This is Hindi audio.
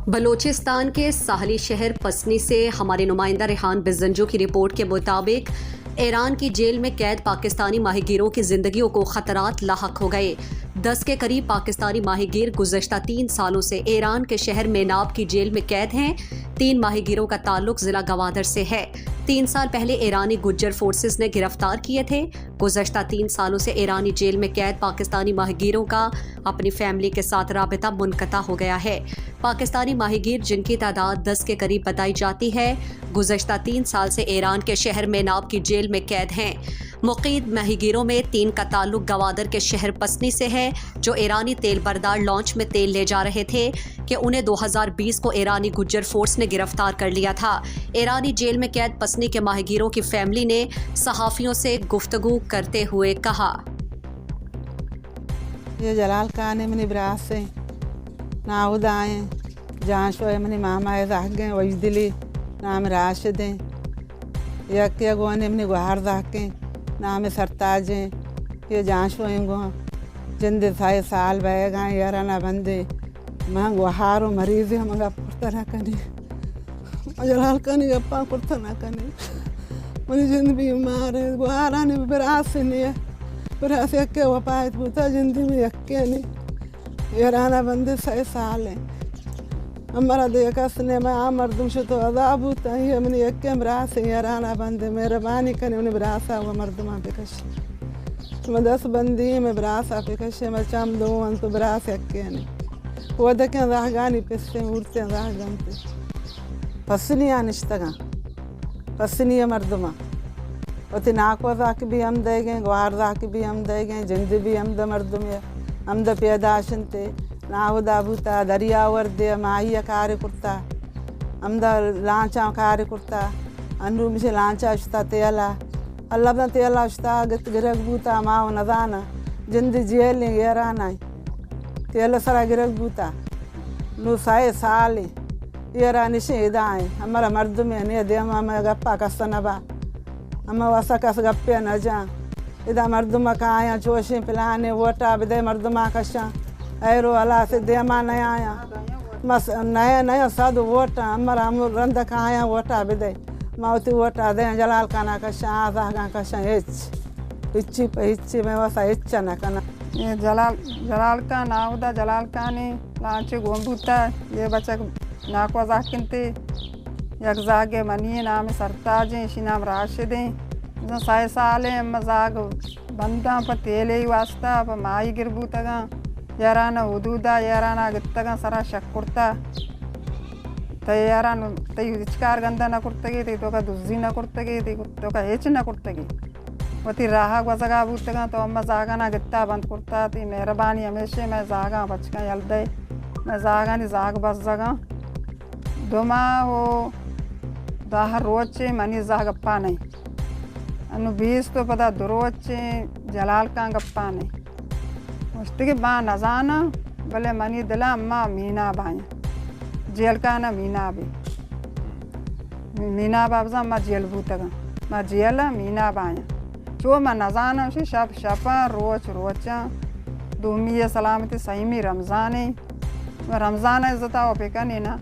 बलोचिस्तान के साहली शहर पसनी से हमारे नुमाइंदा रेहान बिजंजू की रिपोर्ट के मुताबिक ईरान की जेल में कैद पाकिस्तानी माहीगीरों की जिंदगियों को खतरात लाहक हो गए। 10 के करीब पाकिस्तानी माहीगीर गुज़श्ता 3 सालों से ईरान के शहर मेनाब की जेल में कैद हैं। 3 माहीगीरों का ताल्लुक जिला गवादर से है। 3 साल पहले ईरानी गुज्जर फोर्सेस ने गिरफ्तार किए थे। गुज़श्ता 3 सालों से ईरानी जेल में कैद पाकिस्तानी माहीगीरों का अपनी फैमिली के साथ राबिता मुनक़ता हो गया है। पाकिस्तानी माहीगीर जिनकी तादाद 10 के करीब बताई जाती है, गुज़श्ता 3 साल से ईरान के शहर मेनाब की जेल में कैद हैं। मुक़ीद माहीगीरों में 3 का ताल्लुक गवादर के शहर पसनी से है, जो ईरानी तेल बरदार लॉन्च में तेल ले जा रहे थे कि उन्हें 2020 को ईरानी गुज्जर फोर्स ने गिरफ्तार कर लिया था। ईरानी जेल में कैद पसनी के माहीगीरों की फैमिली ने सहाफ़ियों से गुफ्तगू करते हुए कहा, ये जलाल खान है मनी बरात से नाउद आए जहाँ शोए मनी मामा जागे वजदिली नाम राशिद हैं यक गोने मनी गुहार जाके नाम सरताज हैं ये जहाँ शोए गो जिंदे साए साल बह गए यारा ना बंदे मैं गुहारो मरीज है मगा पुरता ना कने जलाल खानी गप्पा पुरता ना कने मनी जिंद बीमार है गुहारा ने बरात से नहीं है बरात से यक्के वपायत पूछा जिंदगी में यक्के नहीं याराना बंदे 6 साल हैं हमारा देखा सने मैं आ मर्दम शो तो अदाब होता है मनी यक्के बरात से याराना बंदे मेहरबानी कने उन्हें बरात सा हुआ मर्दमा पे कश मैं 10 बंदी में बरात सा पे कश मैं चाम दो अन तो बरात से यक्के नहीं वो देखें राहगानी पिसते उड़ते राह गमते पसनिया निश्तगा पसनिया मर्दमा वती नाको जाके भी हम देंगे गुहार जाके भी हम देंगे जिंद भी हम द मर्दम है हम द पैदाशन ते नाव दाबूता दरिया वर्दे माहिया कार्य कुर्ता हम द लांचा कार्य कुर्ता अनु मिसे लांचा उस्ता तेला अल्लाह द तेला उस्ता गत गिरक बूता माव नदाना जिंद जेल ने याराना तेला सरा गिरक बूता नु 6 साल यारा निशे दाए हमारा मर्दम है ने दे मामा गप्पा कसनबा अम्मा वसा कस गप्पे न जा इदा मर्दमा का आया जोशे पिलाने वोटा बिदे मर्दमा कशा ऐरो अला से देमा न आया मस नया नया साधु वोटा अमरा हम रंद का आया वोटा बिदे माउती वोटा दे जलाल काना कशा आजा का कशा इच्ची पे इच्ची में वसा इच्छा न कना ये जलाल का नाउदा जलाल का ने लांचे गोंबूता ये बच्चा नाको जाकिनते यक जागे मनी नाम सरताज हैं इसी नाम राशिद हैं जो 6 साल हैं मजाक बंदा पर तेले ही वास्ता पर माई गिरबू तगा याराना उदूदा याराना गित्तगा सरा शक कुर्ता तय यारान तय विचकार गंदा न कुर्तगी तय तो का दुजी न कुर्तगी तय तो का हेच न कुर्तगी वती राहा वजगा बूतगा तो अम्मा जागा ना गित्ता बंद कुर्ता ती मेहरबानी हमेशा मैं जागा बचका यलदे मैं जागा नहीं जाग बस जगा दोमा हो दाह रोचे मनी जा गप्पा नहीं अनु 20 तो पता दुरोचे जलाल का गप्पा नहीं उसके बा नजाना भले मनी दिला अम्मा मीना बाया जेल का ना मीना भी मीना बाबा अम्मा जेल भूतगा मैं जेल मीना बाया जो मैं नजाना उसे शप शपा रोच रोचा दूमी सलामती सही में रमज़ान है रमज़ान इज्जत पे का नहीं ना